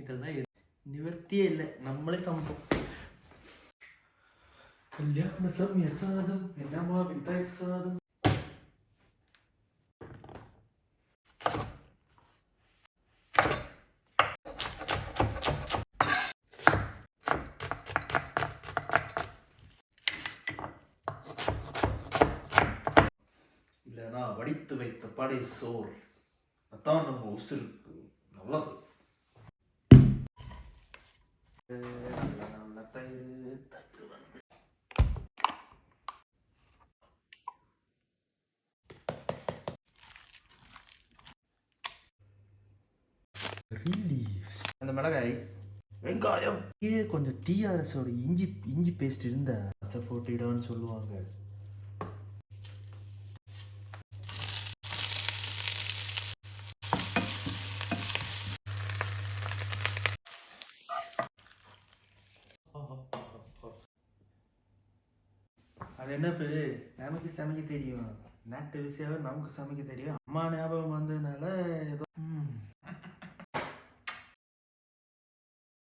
இதெல்லாம் நிவர்த்தியே இல்லை, நம்மளே சமைப்போம். கல்யாண சமய சாதம் என்னமா விந்தாய் சாதம். இல்லைனா வடித்து வைத்த படை சோறு, அதான் நம்ம உசுருக்கு நல்லது. நல்ல தயிர் தயிர் வந்து அந்த மிளகாய், வெங்காயம், இதே கொஞ்சம் டிஆர்எஸோட இஞ்சி பேஸ்ட் இருந்த அசஃபோட்டிடான்னு சொல்லுவாங்க. அது என்ன நமக்கு சமைக்க தெரியும், நாட்டு விஷயம் நமக்கு சமைக்க தெரியும். அம்மா ஞாபகம் வந்ததுனால ஏதோ